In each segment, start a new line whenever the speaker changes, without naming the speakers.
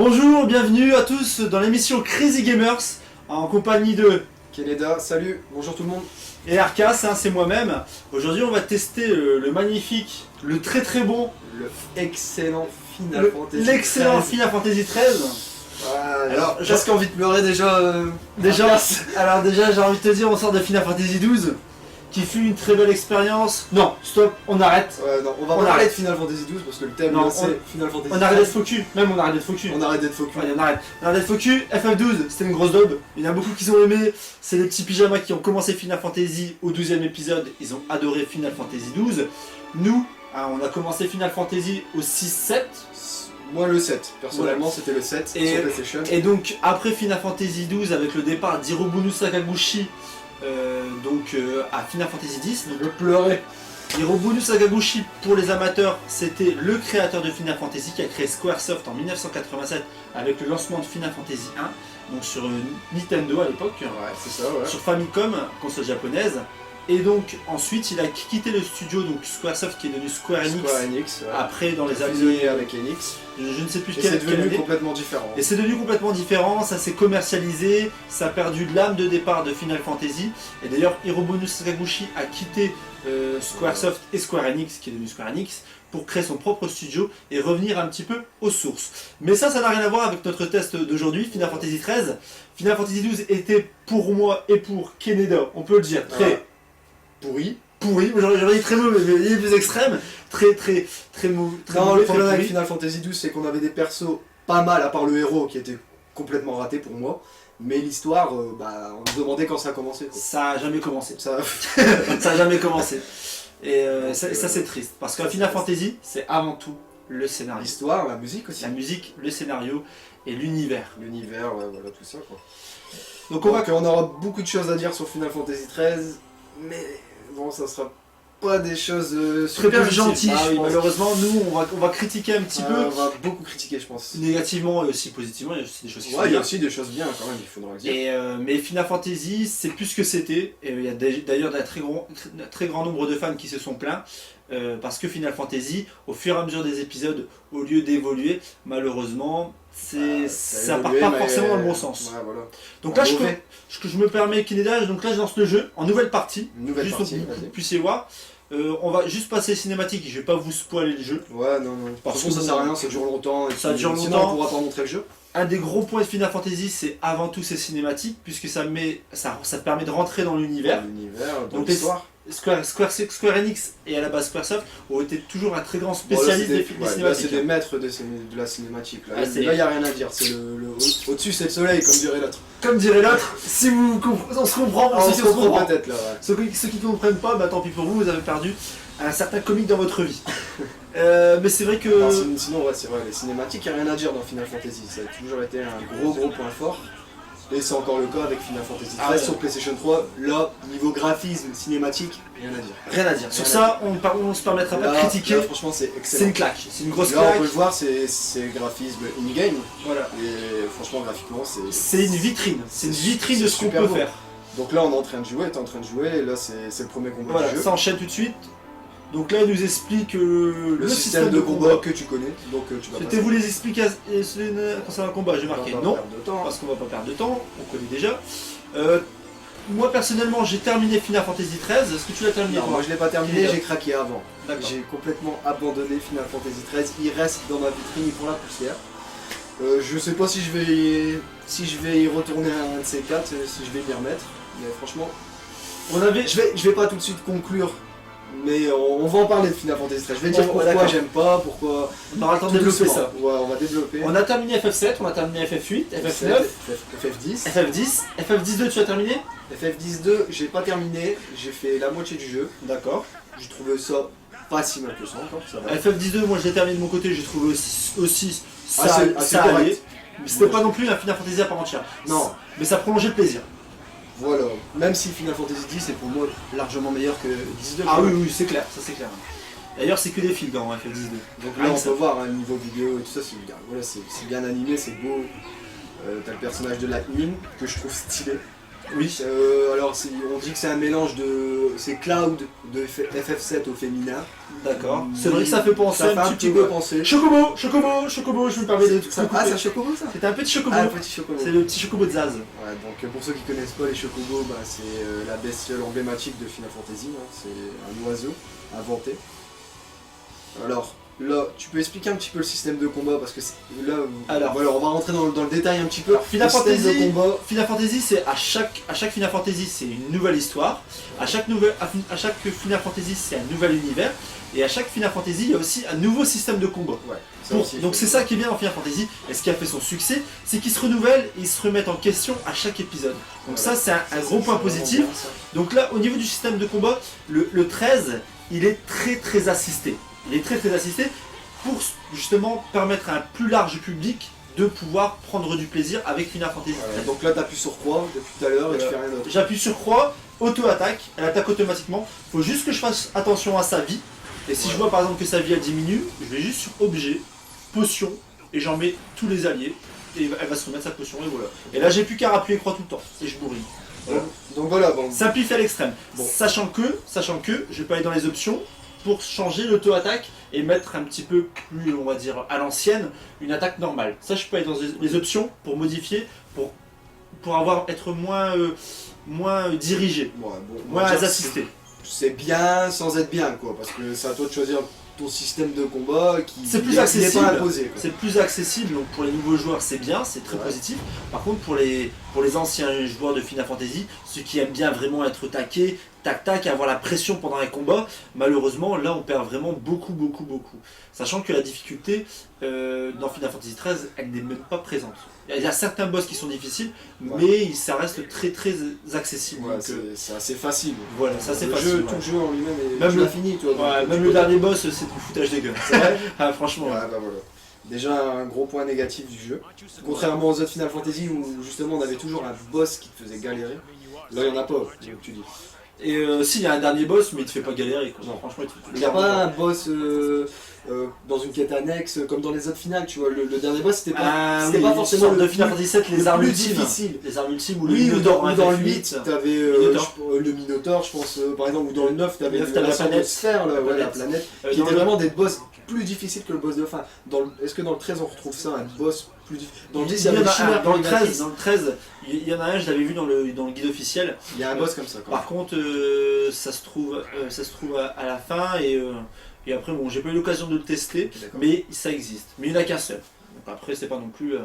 Bonjour, bienvenue à tous dans l'émission Crazy Gamers en compagnie de
Keneda, salut, bonjour tout le monde.
et Arcas, c'est moi-même. Aujourd'hui, on va tester le magnifique, le très très bon,
Excellent Final Fantasy.
l'excellent
13.
Final Fantasy XIII.
Alors, j'ai presque envie de pleurer déjà.
Déjà, j'ai envie de te dire, on sort de Final Fantasy XII, qui fut une très belle expérience. Non, stop, on arrête.
Non, on va
On
pas parler
arrête.
de Final Fantasy 12 parce que le thème
Non,
là, c'est Final Fantasy
On arrête d'être
13.
focus, même on arrête d'être focus.
On arrête d'être focus.
Ouais, on arrête. On arrête d'être focus. FF12, c'était une grosse daube. Il y en a beaucoup qui ont aimé. C'est les petits pyjamas qui ont commencé Final Fantasy au 12e épisode. Ils ont adoré Final Fantasy 12. Nous, on a commencé Final Fantasy au 6-7.
Moi le 7, personnellement c'était le 7
Et-
sur PlayStation.
Et donc, après Final Fantasy 12, avec le départ d'Hirobunu Sakaguchi à Final Fantasy 10. Donc,
Je pleurais.
Hirobunu Sakaguchi, pour les amateurs, c'était le créateur de Final Fantasy qui a créé Squaresoft en 1987 avec le lancement de Final Fantasy 1, donc sur Nintendo à l'époque,
Ouais, c'est ça, ouais.
sur Famicom, console japonaise. Et donc ensuite il a quitté le studio, donc Squaresoft qui est devenu Square Enix,
Square Enix, ouais.
après dans les
Fusionné
années,
avec Enix.
je ne sais plus
Et
quelle
c'est
quelle
devenu
année.
complètement différent.
Et c'est devenu complètement différent, ça s'est commercialisé, ça a perdu l'âme de départ de Final Fantasy. Et d'ailleurs, Hirobunu Sakaguchi a quitté Squaresoft et Square Enix, qui est devenu Square Enix, pour créer son propre studio et revenir un petit peu aux sources. Mais ça n'a rien à voir avec notre test d'aujourd'hui, Final Fantasy XIII. Final Fantasy XII était pour moi et pour Keneda, on peut le dire, très
Ouais. Pourri.
pourri, j'aurais dit très mauvais, mais il est plus extrême, très mauvais.
Non, le problème avec
pourri.
Final Fantasy 12 c'est qu'on avait des persos pas mal à part le héros qui était complètement raté pour moi. Mais l'histoire, on se demandait quand ça a commencé. Quoi.
Ça a jamais commencé.
Ça,
Ça a jamais commencé. Et ça c'est triste. Parce qu'un Final Fantasy, c'est avant tout le scénario.
l'histoire, la musique aussi.
La musique, le scénario et l'univers.
L'univers, ouais, voilà, tout ça quoi.
Donc on va...
On aura beaucoup de choses à dire sur Final Fantasy 13, mais bon, ça sera pas des choses
Très
super
positives.
gentilles,
Ah
je
oui,
pense.
malheureusement, nous on va critiquer un petit
On
peu,
va beaucoup critiquer, je pense.
négativement et aussi positivement. Il y a aussi des choses qui sont
Ouais, il y a
bien.
aussi des choses bien quand même, il faudra le dire.
Et, mais Final Fantasy, c'est plus ce que c'était. Et il y a d'ailleurs un très grand nombre de fans qui se sont plaints. Parce que Final Fantasy, au fur et à mesure des épisodes, au lieu d'évoluer, malheureusement, ça part pas forcément dans le bon sens.
Ouais, voilà.
Donc là,
Mauvais.
je me permets, Kineda, donc là je lance le jeu en nouvelle partie,
Une nouvelle
juste
partie,
pour que
vas-y.
vous puissiez voir. On va juste passer les cinématiques, je vais pas vous spoiler le jeu.
Ouais, non, non.
Parce
Parce que ça
que
sert à rien, ça dure longtemps. Et
ça
puis,
dure
sinon,
longtemps.
on pourra pas montrer le jeu.
Un des gros points de Final Fantasy, c'est avant tout ces cinématiques, puisque ça te permet de rentrer dans l'univers.
L'univers, dans
Donc,
l'histoire.
Square Enix et à la base Squaresoft ont été toujours un très grand
Bon, là,
spécialiste
c'est
des
ouais, là,
cinématiques.
c'est des maîtres de la cinématique. Là,
Ah, c'est-
là, y a rien à dire. C'est au-dessus, c'est le soleil, comme dirait l'autre.
Comme dirait l'autre, si vous on se comprend, pour
Ah,
ceux
on
qui
se comprend peut-être là, ouais.
Ceux qui ne comprennent pas, bah, tant pis pour vous, vous avez perdu un certain comique dans votre vie. Mais c'est vrai que...
Non, sinon, ouais, c'est vrai, les cinématiques, il n'y a rien à dire dans Final Fantasy. Ça a toujours été un gros point fort. Et c'est encore le cas avec Final Fantasy 13
Ah ouais.
sur PlayStation 3. Là, niveau graphisme, cinématique, rien à dire.
Rien à dire. Sur
Rien
ça, on se permettra pas de
Là,
critiquer.
là, franchement, c'est
C'est
excellent.
une claque, c'est une grosse
Là, on
claque.
peut le voir, c'est graphisme in-game.
Voilà.
Et franchement, graphiquement,
C'est une vitrine. C'est une vitrine de
c'est
ce qu'on
super
peut
beau.
faire.
Donc là, on est en train de jouer, t'es en train de jouer, et là, c'est le premier combat
Voilà,
du jeu.
ça enchaîne tout de suite. Donc là, il nous explique
Le système de combat que tu connais, donc tu vas
C'était vous les explications concernant le combat, j'ai marqué non,
de temps.
parce qu'on va pas perdre de temps, on connaît déjà. Moi personnellement, j'ai terminé Final Fantasy XIII. Est-ce que tu l'as terminé
Non,
toi
moi je l'ai pas terminé,
Déjà.
j'ai craqué avant.
D'accord.
J'ai complètement abandonné Final Fantasy 13, il reste dans ma vitrine, il prend la poussière. Je sais pas si je vais y retourner un de ces quatre, si je vais m'y remettre, mais franchement,
On avait.
je vais pas tout de suite conclure, mais on va en parler de Final Fantasy 13. Je vais dire
Bon,
pourquoi
d'accord.
j'aime pas, pourquoi...
On aura le temps de
tout
développer
doucement.
ça.
Ouais, on va développer.
On a terminé FF7, on a terminé FF8, FF9,
FF10.
FF10, FF12 tu as terminé
FF10-2, j'ai pas terminé, j'ai fait la moitié du jeu.
D'accord.
J'ai trouvé ça pas si mal que ça encore, ça va.
FF12 moi je l'ai terminé de mon côté, j'ai trouvé aussi ça,
Assez
ça allait.
correct.
Mais c'était pas non plus un Final Fantasy à part entière.
Non.
Mais ça prolongeait le plaisir.
Voilà, même si Final Fantasy X est pour moi largement meilleur que 10-2.
Ah oui, oui, c'est clair, ça c'est clair. D'ailleurs, c'est que des fils dans FF12.
Donc
Ah,
là, on
ça-
peut voir un niveau vidéo et tout ça, c'est bien. Voilà, c'est bien animé, c'est beau. T'as le personnage de Lightning que je trouve stylé.
Oui.
Alors on dit que c'est un mélange de... C'est Cloud de FF7 au féminin.
D'accord. C'est vrai que ça fait penser
Ça fait un petit peu
ouais.
penser.
Chocobo, je me permets de tout
Ah, c'est un chocobo ça?
C'est un petit chocobo.
Ah, un petit chocobo.
C'est le petit chocobo de Zaz.
Ouais, donc pour ceux qui connaissent pas les chocobos, bah, c'est la bestiole emblématique de Final Fantasy, hein. C'est un oiseau inventé. Alors là, tu peux expliquer un petit peu le système de combat parce que là,
Alors,
voilà, on va rentrer dans le détail un petit peu.
Final
Le système
Fantasy,
de combat.
Final Fantasy, c'est à chaque Final Fantasy, c'est une nouvelle histoire. À chaque Final Fantasy, c'est un nouvel univers. Et à chaque Final Fantasy, il y a aussi un nouveau système de combat.
Ouais, ça aussi,
Donc c'est ça qui est bien dans Final Fantasy, et ce qui a fait son succès, c'est qu'ils se renouvellent et ils se remettent en question à chaque épisode. Donc ça c'est un gros point positif. Donc là au niveau du système de combat, le 13, il est très assisté. Il est très assisté pour justement permettre à un plus large public de pouvoir prendre du plaisir avec Final Fantasy 13.
Donc là t'appuies sur croix depuis tout à l'heure et tu fais rien d'autre.
J'appuie sur croix, auto-attaque, elle attaque automatiquement. Faut juste que je fasse attention à sa vie. Et si je vois par exemple que sa vie elle diminue, je vais juste sur objet, potion, et j'en mets tous les alliés, et elle va se remettre sa potion, et voilà. Et là j'ai plus qu'à appuyer croix tout le temps, et je bourrine. Voilà.
Donc voilà, bon.
Simplifié à l'extrême.
Bon.
Sachant que, je peux aller dans les options pour changer l'auto-attaque et mettre un petit peu plus, on va dire, à l'ancienne, une attaque normale. Ça je peux aller dans les options pour modifier, pour être moins dirigé,
Ouais, bon,
moins
on va dire
assisté.
c'est bien sans être bien quoi, parce que c'est à toi de choisir ton système de combat qui
C'est plus
n'est
accessible.
pas imposé, quoi.
C'est plus accessible, donc pour les nouveaux joueurs c'est bien, c'est très positif. Par contre pour les anciens joueurs de Final Fantasy, ceux qui aiment bien vraiment être taqués, tac, avoir la pression pendant un combat, malheureusement là on perd vraiment beaucoup. Sachant que la difficulté dans Final Fantasy XIII, elle n'est même pas présente. Il y a certains boss qui sont difficiles, mais ça reste très accessible.
Ouais,
donc,
c'est assez facile.
voilà, ça c'est
Le
facile.
jeu, tout le jeu en lui-même est
Même
tu
le-
l'as fini toi.
Ouais,
donc,
même
tu
le
peux-
dernier boss c'est du foutage de gueule.
C'est vrai.
Ah, franchement.
Ouais, bah voilà. Déjà un gros point négatif du jeu. Contrairement aux autres Final Fantasy où justement on avait toujours un boss qui te faisait galérer. Là il n'y en a pas, donc tu dis.
Et si, il y a un dernier boss, mais il te fait pas galérer. Quoi.
Non.
Franchement, il te fait
Il n'y a pas un boss dans une quête annexe comme dans les autres finales, tu vois. Le dernier boss c'était pas,
c'était
pas forcément
de
le
Final Fantasy 7, les armes
plus
ultimes.
difficile.
Les armes ultimes ou le
Oui, ou
Minotaur
dans
en
le 8,
FF8.
t'avais
Minotaur.
le Minotaur, je pense, par exemple, ou dans le 9, t'avais
Le 9, t'avais la
sorte de
planète.
sphère, là,
La
ouais, la
planète.
planète, qui
Dans
étaient
le-
vraiment des boss plus difficiles que le boss de fin. Est-ce que dans le 13 on retrouve ça, un boss plus difficile? Dans le 10, il y avait
en
le
a un,
chimère
dans le
Périmatis.
13, il y en a un, je l'avais vu dans le guide officiel.
Il y a un boss comme ça, quand même.
Par contre, ça se trouve à la fin et après, bon, j'ai pas eu l'occasion de le tester,
D'accord.
mais ça existe. Mais il n'y en a qu'un seul. Donc après, c'est pas non plus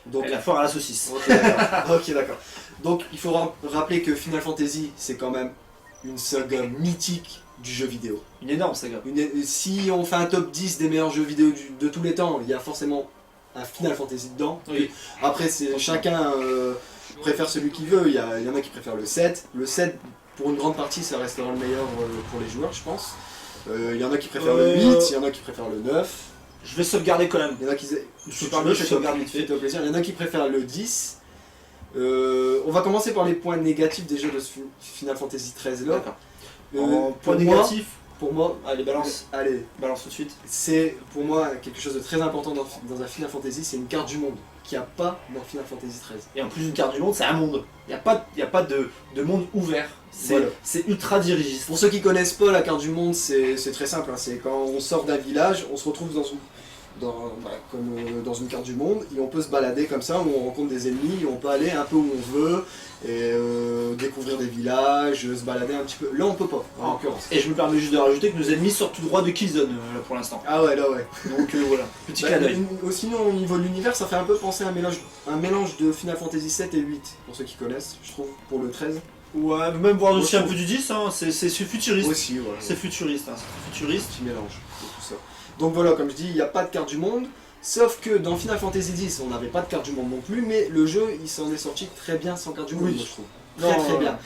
Donc,
la foire à la saucisse.
ok, d'accord. Ok, d'accord. Donc, il faut rappeler que Final Fantasy, c'est quand même une saga mythique du jeu vidéo.
Une énorme saga.
Si on fait un top 10 des meilleurs jeux vidéo de tous les temps, il y a forcément un Final Fantasy dedans.
Oui.
Après, chacun préfère celui qu'il veut. Il y en a qui préfèrent le 7. Le 7, pour une grande partie, ça restera le meilleur pour les joueurs, je pense. Il y en a qui préfèrent le 8, il y en a qui préfèrent le 9.
Je vais sauvegarder quand même.
Il y en a qui...
Super bien, je sauvegarde vite fait.
Fais-toi plaisir. Il y en a qui préfèrent le 10. On va commencer par les points négatifs des jeux de ce Final Fantasy 13 là.
D'accord.
Euh,
Point
pour moi-
négatif,
Pour moi,
allez, balance tout de suite.
c'est pour moi quelque chose de très important dans un Final Fantasy, c'est une carte du monde qu'il n'y a pas dans Final Fantasy 13.
Et en plus une carte du monde, c'est un monde. Il n'y a pas de monde ouvert.
Voilà.
C'est ultra dirigiste.
Pour ceux qui connaissent pas la carte du monde, c'est très simple. Hein. C'est quand on sort d'un village, on se retrouve dans une carte du monde et on peut se balader comme ça, où on rencontre des ennemis, et on peut aller un peu où on veut et découvrir des villages, se balader un petit peu. Là on peut pas, en l'occurrence.
Et je me permets juste de rajouter que nos ennemis sortent tout droit de Killzone là, pour l'instant.
Ah ouais, là ouais.
Donc voilà, petit
Bah,
clin d'œil.
sinon au niveau de l'univers, ça fait un peu penser à un mélange de Final Fantasy 7 et 8, pour ceux qui connaissent, je trouve, pour le 13.
Ouais, même voir aussi
Moi,
un
je
peu du 10, hein, c'est futuriste.
Aussi, ouais.
C'est futuriste, hein, c'est très futuriste.
Petit mélange de tout ça. Donc voilà, comme je dis, il n'y a pas de carte du monde, sauf que dans Final Fantasy X, on n'avait pas de carte du monde non plus, mais le jeu, il s'en est sorti très bien sans carte du monde,
Oui.
moi, je trouve.
Non,
Très bien.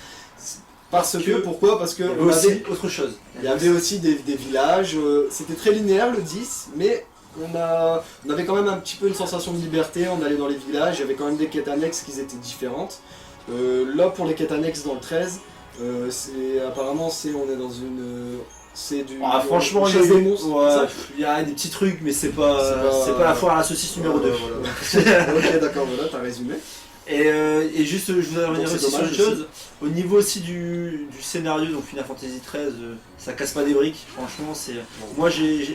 Pourquoi Parce que
Il y avait
on
aussi
avait,
autre chose.
il y avait aussi des villages, c'était très linéaire le 10, mais on avait quand même un petit peu une sensation de liberté, on allait dans les villages, il y avait quand même des quêtes annexes qui étaient différentes. Là, pour les quêtes annexes dans le 13, apparemment on est dans une... c'est du...
Ah, franchement, il y,
chasse
a
des
eu-
monstres,
ouais,
ça.
il y a des petits trucs, mais c'est pas la foire à la saucisse numéro 2.
Voilà. Ok, d'accord, voilà, t'as résumé.
Et juste, je voudrais revenir
c'est
aussi sur
dommage
une chose. Au niveau aussi du scénario, donc Final Fantasy XIII, ça casse pas des briques. Franchement, c'est. Moi, j'ai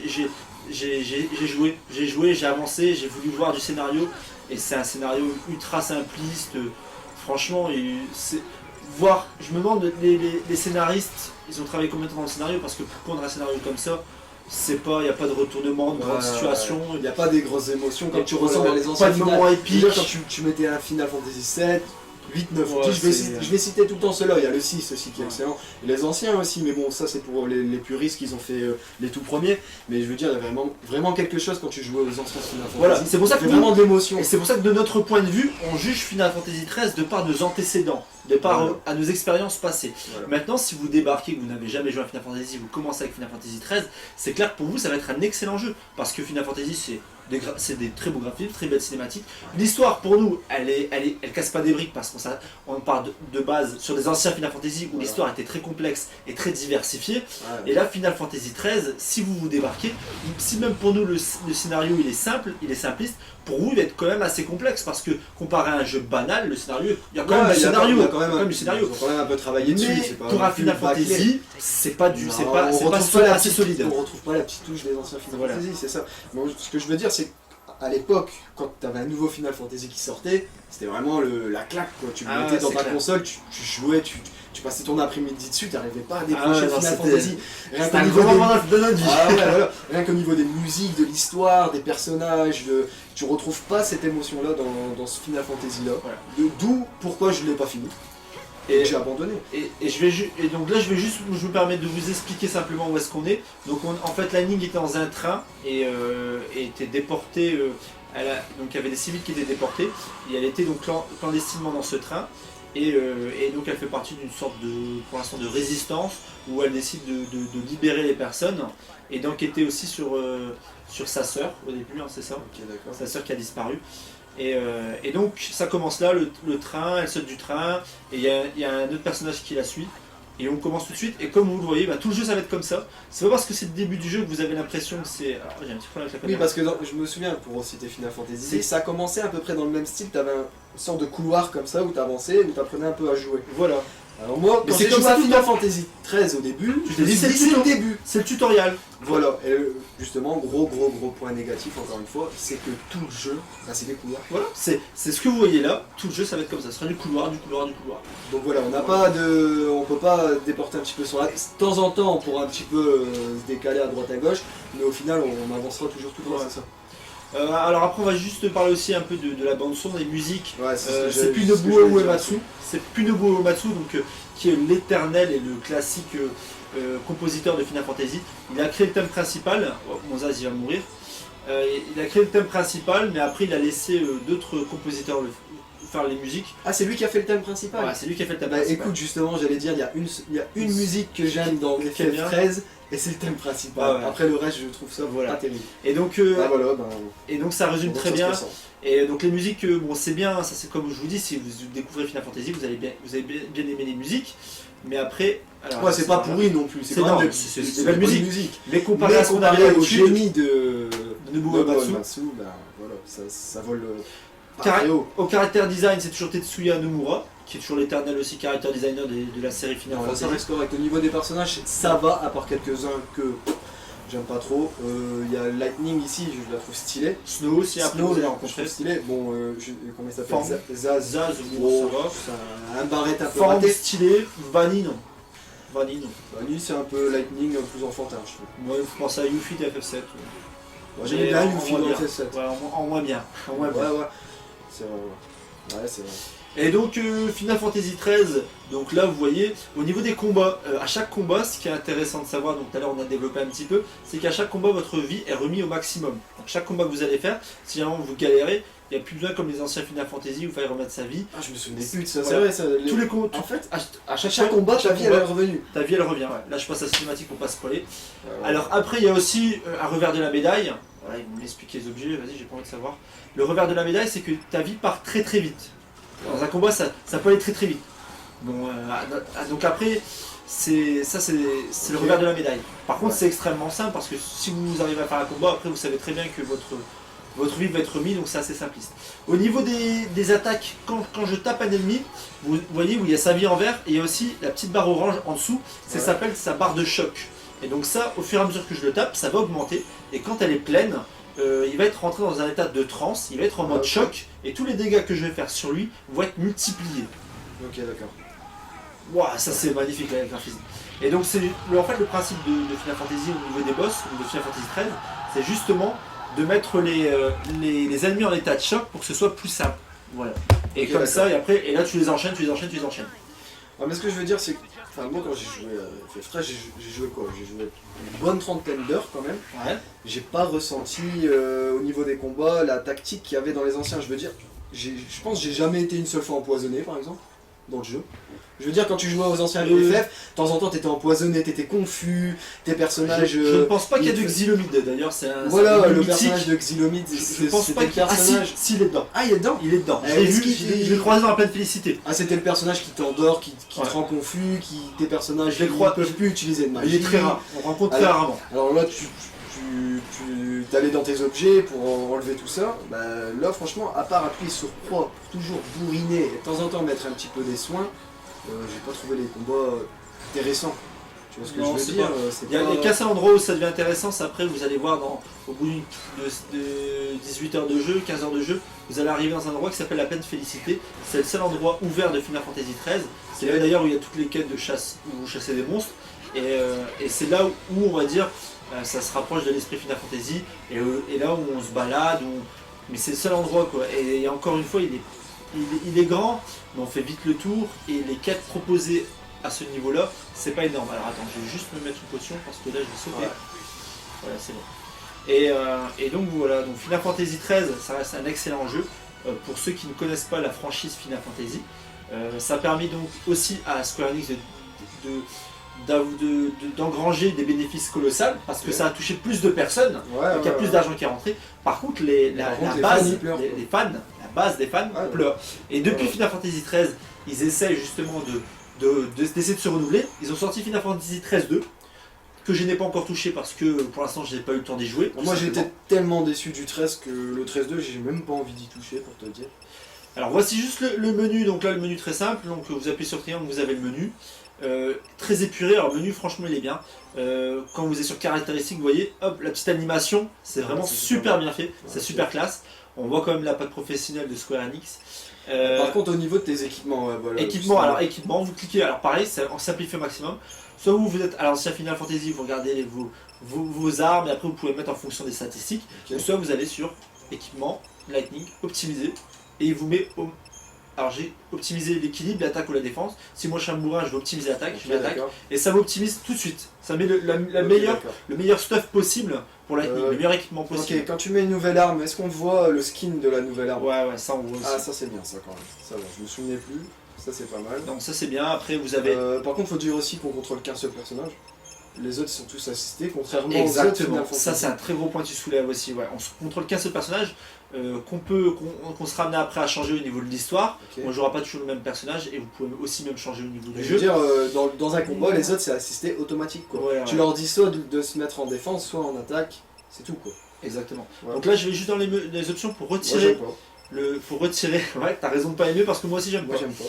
joué, j'ai avancé, j'ai voulu voir du scénario, et c'est un scénario ultra simpliste. Franchement, voir, je me demande, les scénaristes, ils ont travaillé combien de temps dans le scénario, parce que pour prendre un scénario comme ça, c'est pas, il n'y a pas de retournement, de grande situation.
Il n'y a pas des grosses émotions comme tu
Voilà,
ressens dans les anciens
pas de moment épique.
Déjà, quand tu mettais un Final Fantasy 7, 8, 9,
Ouais,
je vais citer tout le temps ceux-là, il y a le 6 aussi qui est excellent, et les anciens aussi, mais bon, ça c'est pour les puristes qui ont fait les tout premiers, mais je veux dire, il y a vraiment quelque chose quand tu jouais aux anciens Final Fantasy.
Voilà, c'est pour ça que
vraiment de l'émotion.
Et c'est pour ça que de notre point de vue, on juge Final Fantasy XIII de par nos antécédents, de par à nos expériences passées. Voilà. Maintenant, si vous débarquez, que vous n'avez jamais joué à Final Fantasy, vous commencez avec Final Fantasy XIII, c'est clair que pour vous, ça va être un excellent jeu, parce que Final Fantasy, c'est des très beaux graphismes, très belles cinématiques. L'histoire pour nous, elle casse pas des briques parce qu'on part de base sur des anciens Final Fantasy où l'histoire était très complexe et très diversifiée. Et là, Final Fantasy XIII, si vous débarquez, si même pour nous le scénario il est simple, il est simpliste, pour vous il va être quand même assez complexe parce que comparé à un jeu banal, le scénario, il y a quand même du scénario.
Ils ont quand même un peu travaillé dessus.
Mais pour un Final Fantasy, c'est pas assez solide.
On retrouve pas la petite touche des anciens Final Fantasy, c'est ça. Bon, ce que je veux dire, c'est qu'à l'époque, quand tu avais un nouveau Final Fantasy qui sortait, c'était vraiment la claque, quoi. Tu le mettais dans ta console, tu jouais, tu passais ton après-midi dessus, tu n'arrivais pas à décrocher Final Fantasy. Rien qu'au niveau des musiques, de l'histoire, des personnages, tu retrouves pas cette émotion-là dans ce Final Fantasy-là. Voilà. D'où pourquoi je ne l'ai pas fini. Et j'ai abandonné.
Et donc là, je me permets de vous expliquer simplement où est-ce qu'on est. Donc en fait, Lightning était dans un train et était déportée. Donc il y avait des civils qui étaient déportés. Et elle était donc clandestinement dans ce train. Et donc elle fait partie d'une sorte pour l'instant, de résistance où elle décide de libérer les personnes et d'enquêter aussi sur sa sœur au début, hein, c'est ça, sa sœur qui a disparu. Et donc ça commence là, le train, elle saute du train, et il y a un autre personnage qui la suit, et on commence tout de suite, et comme vous le voyez, tout le jeu ça va être comme ça. C'est pas parce que c'est le début du jeu que vous avez l'impression que c'est... Alors j'ai un petit problème avec la caméra.
Oui, parce que je me souviens, pour citer Final Fantasy, ça commençait à peu près dans le même style, t'avais une sorte de couloir comme ça où t'avançais, où t'apprenais un peu à jouer.
Voilà.
Alors moi, quand j'ai joué à Final Fantasy XIII au début,
tu t'es dit c'est le début, c'est le tutoriel.
Voilà, et justement, gros point négatif encore une fois, c'est que tout le jeu, c'est des couloirs.
Voilà, c'est ce que vous voyez là, tout le jeu ça va être comme ça, ce sera du couloir.
Donc voilà, on peut pas déporter un petit peu sur la... De temps en temps, on pourra un petit peu se décaler à droite à gauche, mais au final, on avancera toujours tout droit, c'est ça.
Alors après on va juste parler aussi un peu de la bande son, des musiques.
C'est
Punobu Uematsu. C'est Punobu Uematsu, donc qui est l'éternel et le classique compositeur de Final Fantasy. Il a créé le thème principal. Monzaz il va mourir. Il a créé le thème principal, mais après il a laissé d'autres compositeurs faire les musiques.
Ah, c'est lui qui a fait le thème principal.
Ouais, c'est lui qui a fait le thème principal.
Écoute, justement, j'allais dire, il y a une musique que j'aime dans FF13. Et c'est le thème principal. Après le reste, je trouve ça pas terrible.
Et donc, et donc ça résume très bien. Et donc les musiques, c'est bien. Ça c'est comme je vous dis, si vous découvrez Final Fantasy, vous allez bien aimer les musiques. Mais après,
c'est pas pourri non plus. C'est
de la musique. Mais comparé
au génie de Nobuo Uematsu, ça vole.
Au caractère design, c'est toujours Tetsuya Nomura, qui est toujours l'éternel aussi caractère designer de la série Final Fantasy.
Ça reste correct. Au niveau des personnages, ça va, à part quelques-uns que j'aime pas trop. Il y a Lightning ici, je la trouve stylée.
Snow aussi, après vous allez rencontrer.
Stylé. Bon, comment il s'appelle,
Zaz,
un barrette un peu
Forme
raté.
Stylé. Vanille,
c'est un peu Lightning plus enfantin, je trouve.
Moi, je pense à Yuffie de FF7.
J'aime bien Yuffie dans FF7.
Ouais, en moins bien.
Ouais. C'est vrai. Ouais, c'est vrai.
Et donc Final Fantasy XIII, donc là vous voyez, au niveau des combats, à chaque combat, ce qui est intéressant de savoir, donc tout à l'heure on a développé un petit peu, c'est qu'à chaque combat votre vie est remise au maximum. Donc chaque combat que vous allez faire, si vraiment vous galérez, il n'y a plus besoin comme les anciens Final Fantasy où il fallait remettre sa vie.
Ah, je me souviens plus de ça,
voilà.
C'est vrai,
tous les combats.
En fait,
à
chaque combat, ta vie elle est revenue.
Ta vie elle revient, ouais. Là je passe à la cinématique pour pas spoiler. Alors après il y a aussi un revers de la médaille. Voilà, ils vont m'expliquer les objets, vas-y, j'ai pas envie de savoir. Le revers de la médaille, c'est que ta vie part très vite. Dans un combat, ça peut aller très vite. Bon, donc après, c'est le revers de la médaille. Par contre, c'est extrêmement simple parce que si vous arrivez à faire un combat, après vous savez très bien que votre vie va être remise, donc c'est assez simpliste. Au niveau des attaques, quand je tape un ennemi, vous voyez où il y a sa vie en vert, et il y a aussi la petite barre orange en dessous, ça s'appelle sa barre de choc. Et donc ça, au fur et à mesure que je le tape, ça va augmenter, et quand elle est pleine, il va être rentré dans un état de transe, il va être en mode choc, et tous les dégâts que je vais faire sur lui vont être multipliés.
Ok, d'accord.
Waouh, ça c'est magnifique avec un graphisme. Et donc c'est en fait le principe de Final Fantasy au niveau des boss, au niveau de Final Fantasy XIII, c'est justement de mettre les ennemis en état de choc pour que ce soit plus simple. Voilà. Et
Ok,
comme
d'accord.
ça, et après, et là tu les enchaînes, tu les enchaînes, tu les enchaînes.
Mais ce que je veux dire, c'est que enfin, moi, quand j'ai joué à FF13, j'ai joué quoi? J'ai joué une bonne trentaine d'heures quand même.
Ouais.
J'ai pas ressenti au niveau des combats la tactique qu'il y avait dans les anciens. Je veux dire, je pense que j'ai jamais été une seule fois empoisonné par exemple dans le jeu. Je veux dire, quand tu jouais aux anciens FF, de temps en temps t'étais empoisonné, t'étais confus, tes personnages.
Je ne pense pas qu'il y a de Xylomide d'ailleurs, c'est un.
Voilà,
c'est un
le
mythique.
personnage de Xylomide,
Je pense pas
c'était le
qu'il y a. Ah si,
personnage.
si, il est dedans.
Ah, il est dedans.
Il est dedans.
Eh,
Je l'ai
est-ce
vu,
qu'il-
je l'ai croisé dans la pleine félicité.
Ah, c'était le personnage qui t'endort, qui
Ouais.
te rend confus, tes personnages
Je les
qui
crois-
ne peuvent plus utiliser de magie.
Il est très rare, on rencontre très
Alors-
rarement.
Alors là, tu t'allais dans tes objets pour enlever tout ça. Bah, là, franchement, à part appuyer sur croix pour toujours bourriner et de temps en temps mettre un petit peu des soins, j'ai pas trouvé les combats intéressants. Tu vois ce que
Non,
je
c'est
veux dire
pas-
c'est
Il y a
pas-
qu'un seul endroit où ça devient intéressant, c'est après vous allez voir au bout de 18 heures de jeu, 15 heures de jeu, vous allez arriver dans un endroit qui s'appelle la pleine félicité. C'est le seul endroit ouvert de Final Fantasy XIII. C'est là d'ailleurs où il y a toutes les quêtes de chasse, où vous chassez des monstres. Et c'est là où on va dire ça se rapproche de l'esprit Final Fantasy. Et là où on se balade, mais c'est le seul endroit quoi. Et encore une fois, il est grand, mais on fait vite le tour. Et les quêtes proposées à ce niveau-là, c'est pas énorme. Alors attends, je vais juste me mettre une potion parce que là je vais sauter.
Ouais.
Voilà, c'est bon. Et donc voilà, donc Final Fantasy XIII, ça reste un excellent jeu. Pour ceux qui ne connaissent pas la franchise Final Fantasy, ça a permis donc aussi à Square Enix d'engranger des bénéfices colossaux parce que
Ouais.
ça a touché plus de personnes,
Ouais,
donc il y a plus d'argent qui est rentré. Par contre, la
Par contre, les
base,
fans, ils pleurent,
les fans, la base des fans
Ouais,
pleure. Et depuis
Ouais.
Final Fantasy XIII, ils essayent justement d'essayer de se renouveler. Ils ont sorti Final Fantasy XIII 2 que je n'ai pas encore touché parce que pour l'instant je n'ai pas eu le temps d'y jouer.
Moi,
tout
j'étais
simplement.
tellement déçu du 13 que le 13-2, j'ai même pas envie d'y toucher pour te dire.
Alors voici juste le menu, donc là le menu très simple, donc vous appuyez sur triangle, vous avez le menu. Très épuré, alors le menu franchement il est bien. Quand vous êtes sur caractéristiques, vous voyez, hop, la petite animation, c'est
Ouais,
vraiment
c'est
super bien fait, c'est
ok.
super classe. On voit quand même la patte professionnelle de Square Enix.
Par contre, au niveau de tes équipements, ouais, voilà.
Équipement, alors équipement, vous cliquez, alors pareil, on simplifie au maximum. Soit vous êtes à l'ancien Final Fantasy, vous regardez vos armes et après vous pouvez mettre en fonction des statistiques.
Ok.
Ou soit vous allez sur équipement, lightning, optimiser, et il vous met au. Alors j'ai optimisé l'équilibre, l'attaque ou la défense. Si moi je suis un bourrin, je vais optimiser l'attaque,
Ok,
je mets l'attaque,
d'accord.
et ça m'optimise tout de suite. Ça met
Ok,
meilleure,
d'accord.
le meilleur stuff possible pour lightning,
Euh,
le meilleur équipement
Ok,
possible.
quand tu mets une nouvelle arme, est-ce qu'on voit le skin de la nouvelle arme?
Ouais, ça on voit aussi.
Ah, ça c'est bien, ça quand même. Ça va, je me souvenais plus. Ça c'est pas mal.
Donc ça c'est bien, après vous avez.
Par contre, faut dire aussi qu'on contrôle qu'un seul personnage. Les autres sont tous assistés, contrairement aux autres
Exactement,
Final Fantasy.
ça c'est un très gros point que tu soulèves aussi. Ouais. On se contrôle qu'un seul personnage qu'on sera amené après à changer au niveau de l'histoire.
Ok.
On jouera pas toujours le même personnage et vous pouvez aussi même changer au niveau
Mais
du
je veux
jeu.
dire, dans un combat, les autres c'est assisté automatique quoi.
Ouais,
Tu
ouais.
leur dis soit de se mettre en défense, soit en attaque, c'est tout quoi.
Exactement.
Ouais.
Donc là je vais juste dans les options pour
Moi
retirer.
j'aime pas.
Ouais, t'as raison de pas aimer parce que moi aussi j'aime
Moi
pas.
j'aime pas.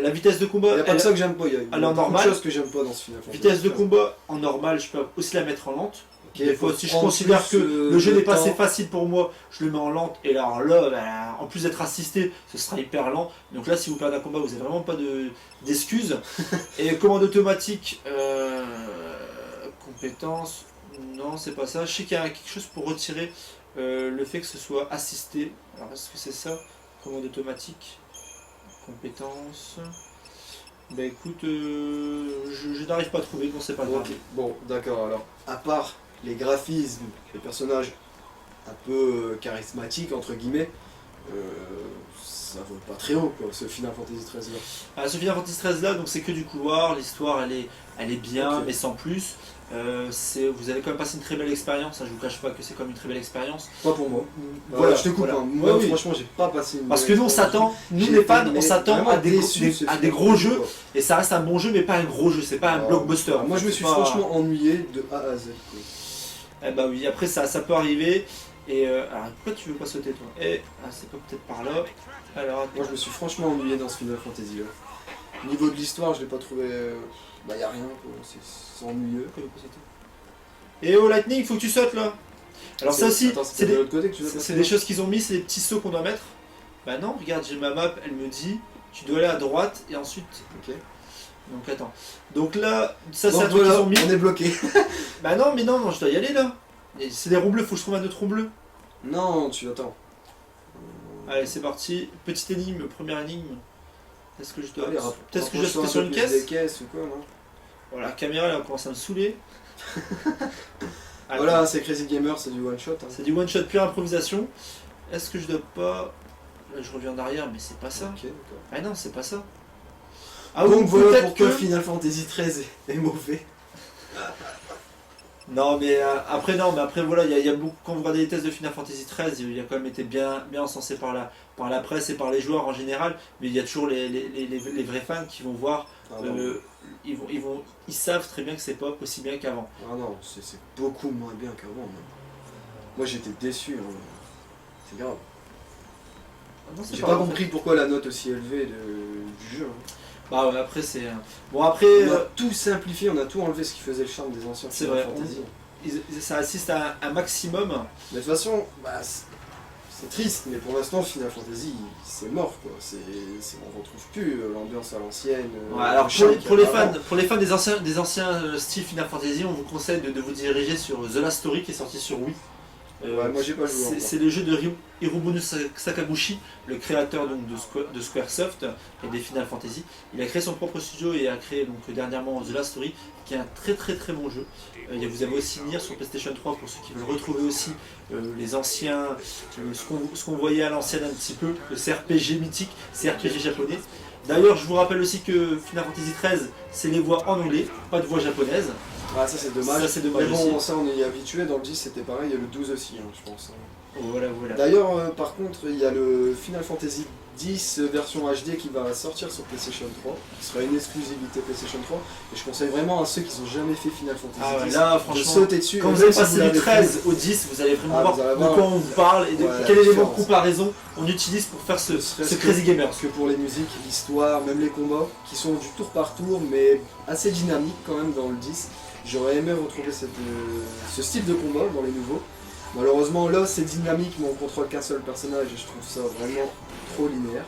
La vitesse de combat,
Il y a pas que ça que j'aime pas, il y a
elle est en
beaucoup de
normal.
choses que j'aime pas dans ce Final Fantasy.
vitesse de combat en normal, je peux aussi la mettre en lente.
Ok,
Des fois,
faut
si je
prendre
considère
plus,
que le jeu
de
n'est pas assez
temps.
facile pour moi, je le mets en lente. Et là, ben, en plus d'être assisté, ce sera hyper lent. Donc là, si vous perdez un combat, vous n'avez vraiment pas d'excuses. Et commande automatique, compétence, non, c'est pas ça. Je sais qu'il y a quelque chose pour retirer le fait que ce soit assisté. Alors, est-ce que c'est ça? Commande automatique, compétence. Bah écoute, je n'arrive pas à trouver, bon c'est pas grave.
Ok, bon, d'accord, alors, à part les graphismes, les personnages un peu charismatiques, entre guillemets, ça vaut pas très haut, quoi, ce Final Fantasy XIII là.
Ah, ce Final Fantasy XIII là, donc c'est que du couloir, l'histoire elle est bien,
Ok.
mais sans plus. Vous avez quand même passé une très belle expérience, hein, je vous cache pas que c'est comme une très belle expérience.
Pas pour moi.
Voilà,
Je te coupe,
voilà.
hein. Moi,
Ouais, oui.
franchement, j'ai pas passé une
Parce
bonne
que nous on
expérience.
s'attend, nous
J'ai
les
été,
fans,
mais
on s'attend
vraiment
à des
déçu, ce
à des
Final
gros
Fantasy,
jeux,
quoi.
et ça reste un bon jeu, mais pas un gros jeu, c'est pas un blockbuster.
Moi, je me
C'est
suis
pas-
franchement ennuyé de A à Z. Quoi.
Eh bah oui, après ça peut arriver. Et alors pourquoi tu veux pas sauter toi? C'est pas peut-être par là. Alors attends.
Moi je me suis franchement ennuyé dans ce Final Fantasy là. Au niveau de l'histoire, je l'ai pas trouvé. Bah y a rien quoi, c'est ennuyeux.
Pourquoi il veut pas sauter? Et au Lightning, il faut que tu sautes là. Alors ça aussi,
Attends,
c'est
de l'autre côté que tu veux
c'est
passer,
des
là
choses qu'ils ont mis, c'est des petits sauts qu'on doit mettre. Bah non, regarde, j'ai ma map, elle me dit, tu dois aller à droite et ensuite.
Ok.
Donc attends. Donc là, ça c'est
Donc
un truc qu'ils
voilà,
ont mis.
on est bloqué.
Bah non, mais non, je dois y aller là. Et c'est des roues bleues, faut que je trouve un autre roue bleu.
Non, tu attends.
Allez, c'est parti. Petite énigme, première énigme. Est-ce que je dois.
Allez,
Peut-être que je dois
rapproche-toi
sauter sur
un
une
peu plus
caisse.
des caisses ou quoi, non?
Voilà, la caméra elle commence à me saouler. Attends.
Voilà, c'est Crazy Gamer, c'est du one shot. Hein.
C'est du one shot pure improvisation. Est-ce que je dois pas. Là, je reviens en arrière, mais c'est pas ça.
Ok, d'accord.
Ah non, c'est pas ça.
Donc
ou
voilà
peut-être
pourquoi Final Fantasy XIII est mauvais.
Non, mais après voilà, il y a beaucoup. Quand vous regardez les tests de Final Fantasy XIII, il a quand même été bien encensé par la presse et par les joueurs en général. Mais il y a toujours les vrais fans qui vont voir.
Ah non,
Ils savent très bien que c'est pas aussi bien qu'avant.
ah non, c'est beaucoup moins bien qu'avant. Moi j'étais déçu. Hein. C'est grave.
Ah non, c'est
J'ai
pas
pas
grave.
compris pourquoi la note aussi élevée du jeu. Hein.
Bah ouais, après c'est. Bon, après.
On a tout simplifié, on a tout enlevé ce qui faisait le charme des anciens
C'est
Final
vrai,
Fantasy.
Ça assiste à un maximum.
Mais de toute façon, bah, c'est triste, mais pour l'instant Final Fantasy c'est mort quoi. On retrouve plus l'ambiance à l'ancienne.
Ouais, alors
le charme
pour les
qu'il y avait
fans, pour les fans des anciens styles Final Fantasy, on vous conseille de vous diriger sur The Last Story qui est sorti sur Wii.
avant. Ouais, moi j'ai pas joué encore.
C'est le jeu de Hirobuno Sakaguchi, le créateur donc, de Squaresoft et des Final Fantasy. Il a créé son propre studio et a créé donc dernièrement The Last Story, qui est un très bon jeu. Vous avez aussi Nier sur PlayStation 3 pour ceux qui veulent retrouver aussi les anciens, ce qu'on voyait à l'ancienne un petit peu, le CRPG mythique, CRPG japonais. D'ailleurs, je vous rappelle aussi que Final Fantasy XIII, c'est les voix en anglais, pas de voix japonaise.
Ah ça c'est dommage.
Ça, c'est dommage
Mais bon,
aussi.
ça on est habitué, dans le 10 c'était pareil, il y a le 12 aussi hein, je pense.
Voilà.
D'ailleurs par contre il y a le Final Fantasy 10 version HD qui va sortir sur PlayStation 3, qui sera une exclusivité PlayStation 3, et je conseille vraiment à ceux qui n'ont jamais fait Final Fantasy
Ah ouais,
10
là,
de
franchement,
sauter dessus.
Quand
Et
vous
même
allez
si
passer du
l'avez
13
fait,
au 10, vous allez vraiment
Ah,
voir
vous allez
de
voir.
quoi on vous parle et de
Ouais, la
quel élément de
différence.
comparaison on utilise pour faire ce
serait-ce
Crazy
que-
Gamer.
Parce que pour les musiques, l'histoire, même les combats, qui sont du tour par tour, mais assez dynamiques quand même dans le 10, j'aurais aimé retrouver ce style de combat dans les nouveaux. Malheureusement là c'est dynamique mais on contrôle qu'un seul personnage et je trouve ça vraiment trop linéaire,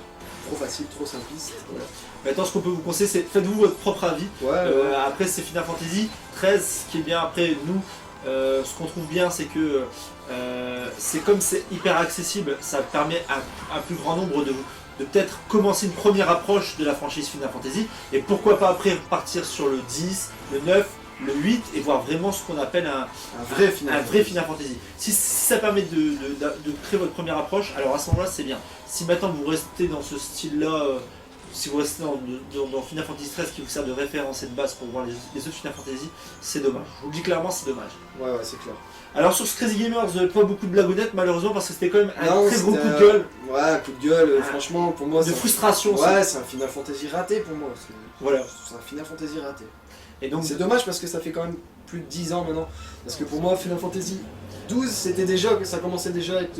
trop facile, trop simpliste. Ouais,
Maintenant, ce qu'on peut vous conseiller, c'est faites-vous votre propre avis.
ouais.
Après, c'est Final Fantasy 13, ce qui est bien. Après, nous, ce qu'on trouve bien, c'est que c'est comme c'est hyper accessible, ça permet à un plus grand nombre de peut-être commencer une première approche de la franchise Final Fantasy, et pourquoi pas après partir sur le 10, le 9, le 8, et voir vraiment ce qu'on appelle un vrai Final Fantasy. Si ça permet de créer votre première approche, alors à ce moment-là, c'est bien. Si maintenant vous restez dans ce style-là, si vous restez dans Final Fantasy 13 qui vous sert de référence et de base pour voir les autres Final Fantasy, c'est dommage. Je vous le dis clairement, c'est dommage.
Ouais, c'est clair.
Alors sur ce Crazy Gamers, pas beaucoup de blagounettes malheureusement parce que c'était quand même un
Non,
très gros
c'était
coup de gueule,
Ouais, un coup de gueule,
Ah.
franchement, pour moi,
de frustration. aussi.
Ouais, c'est un Final Fantasy raté pour moi.
Voilà.
C'est un Final Fantasy raté.
Et donc,
C'est dommage parce que ça fait quand même plus de 10 ans maintenant. Parce que pour moi, Final Fantasy 12, ça commençait déjà à être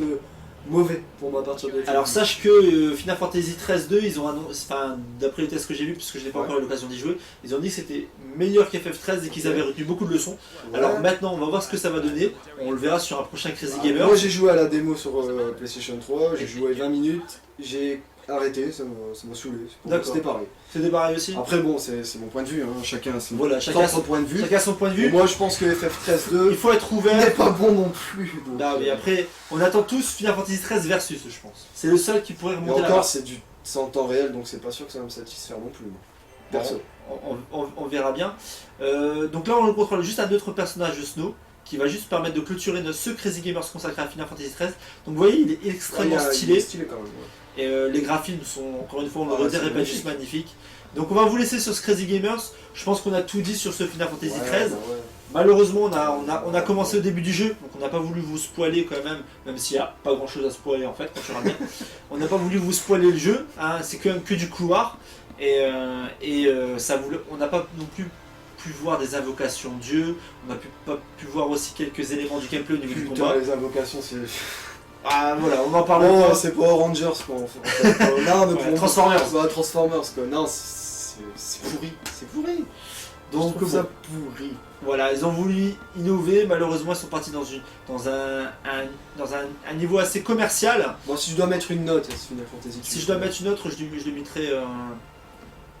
mauvais pour moi à partir de.
alors sache que Final Fantasy 13-2, ils ont annoncé, enfin d'après les tests que j'ai vus, puisque je n'ai pas
Ouais.
encore eu l'occasion d'y jouer, ils ont dit que c'était meilleur qu'FF13 et qu'ils avaient retenu beaucoup de leçons.
Ouais.
Alors maintenant, on va voir ce que ça va donner. On le verra sur un prochain Crazy
Ah,
Gamer.
moi j'ai joué à la démo sur PlayStation 3, j'ai joué 20 minutes, j'ai arrêté, ça m'a saoulé. Pour moi,
D'accord.
c'était pareil.
C'est pareil aussi.
Après bon, c'est mon point de vue, hein. Chacun a son
Voilà, chacun
propre point de vue.
Chacun a son point de
Et
vue.
moi je pense que FF13
Il
2
faut être
n'est
ouvert.
pas bon non plus. Donc,
Non, mais après, on attend tous Final Fantasy 13 versus, je pense. C'est le seul qui pourrait
et
remonter la
encore
barre.
c'est en temps réel, donc c'est pas sûr que ça va me satisfaire non plus. moi. Perso.
On verra bien. Donc là, on contrôle juste un autre personnage de Snow qui va juste permettre de clôturer ce Crazy Gamers consacré à Final Fantasy 13. Donc vous voyez, il est extrêmement
Il est
stylé.
stylé quand même. Ouais.
Et les graphismes sont, encore une fois, on le
Ah,
redit,
c'est
répète,
magnifique.
juste magnifiques. Donc on va vous laisser sur ce Crazy Gamers. Je pense qu'on a tout dit sur ce Final Fantasy
Ouais,
13.
bah ouais.
Malheureusement, on a commencé au début du jeu, donc on n'a pas voulu vous spoiler quand même s'il n'y a pas grand chose à spoiler en fait, quand tu reviens. On n'a pas voulu vous spoiler le jeu, hein, c'est quand même que du couloir, et on n'a pas non plus pu voir des invocations dieu, on a pas pu voir aussi quelques éléments du gameplay au niveau du
Putain,
combat.
les invocations, c'est...
Ah voilà, on en parle
Oh,
pas.
c'est Power Rangers, quoi, en fait. Non, mais
Ouais,
pour
Transformers.
Bah, Transformers, quoi. Non, c'est pourri. C'est pourri.
Donc
Je trouve
bon.
ça pourri.
Voilà, ils ont voulu innover, malheureusement ils sont partis dans un niveau assez commercial.
Bon, si je dois mettre une note à ce Final Fantasy...
Si je dois mettre une autre, je lui mettrais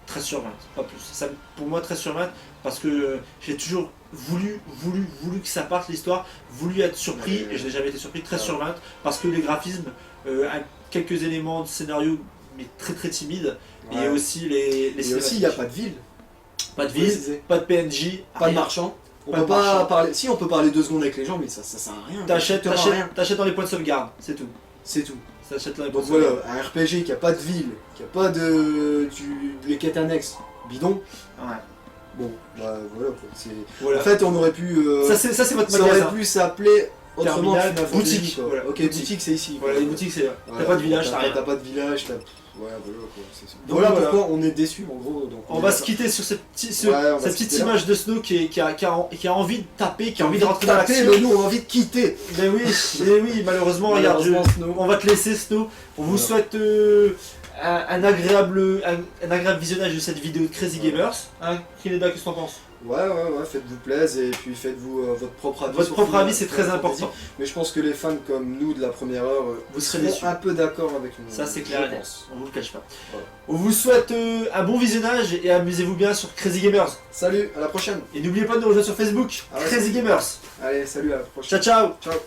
13 sur 20, pas plus. Ça, pour moi 13 sur 20, parce que j'ai toujours voulu que ça parte l'histoire, voulu être surpris, et je n'ai jamais été surpris, 13 sur 20, parce que les graphismes, quelques éléments de scénario, mais très très timides,
Ouais.
et aussi les
Et aussi, il n'y a pas de ville.
pas de
faut
ville,
préciser.
pas de PNJ,
Pas de
rien.
marchand. On
Pas
peut
de
pas
marchand.
parler... Si, on peut parler 2 secondes avec les gens, mais ça sert à rien.
T'achètes
Strictement rien.
dans les points de sauvegarde, c'est tout.
C'est tout.
T'achètes dans les points
Donc
de sauvegarde.
voilà, un RPG qui a pas de ville, qui a pas de... les quêtes annexes, bidon.
Ouais.
Bon, bah voilà quoi.
Voilà.
En fait, on aurait pu...
ça c'est votre
ça
magasin.
aurait pu s'appeler autrement
Terminal,
Final Fantasy,
boutique,
quoi.
voilà,
Ok,
boutique.
boutique c'est ici.
Voilà,
quoi.
les boutiques c'est là.
Voilà,
T'as pas de village, t'as rien.
T'as pas de village, t'as... Ouais, voilà quoi.
Donc,
Voilà
voilà.
pourquoi on est déçus en gros. Donc,
On va se quitter sur cette petite,
Ouais, on va
cette
se
petite
quitter là.
image de Snow qui a envie de taper, qui a envie de rentrer dans
taper,
l'action.
mais nous on a envie de quitter.
Mais oui, malheureusement, regarde,
Malheureusement, Snow.
on va te laisser Snow. On vous
Voilà.
souhaite un agréable visionnage de cette vidéo de Crazy
Voilà.
Gamers. Hein, Kineda, qu'est-ce que t'en penses?
Ouais, faites-vous plaisir et puis faites-vous votre propre avis.
Votre
sur
propre
Final
avis, c'est très
Fantasy.
important.
Mais je pense que les fans comme nous de la première heure,
Vous serez
seront
déçus.
un peu d'accord avec nous.
Ça, c'est clair et
je
net.
pense.
On vous le cache pas.
Voilà.
On vous souhaite un bon visionnage et amusez-vous bien sur Crazy Gamers.
Salut, à la prochaine.
Et n'oubliez pas de nous rejoindre sur Facebook,
Ah ouais.
Crazy Gamers.
Allez, salut, à la prochaine.
Ciao, ciao.
Ciao.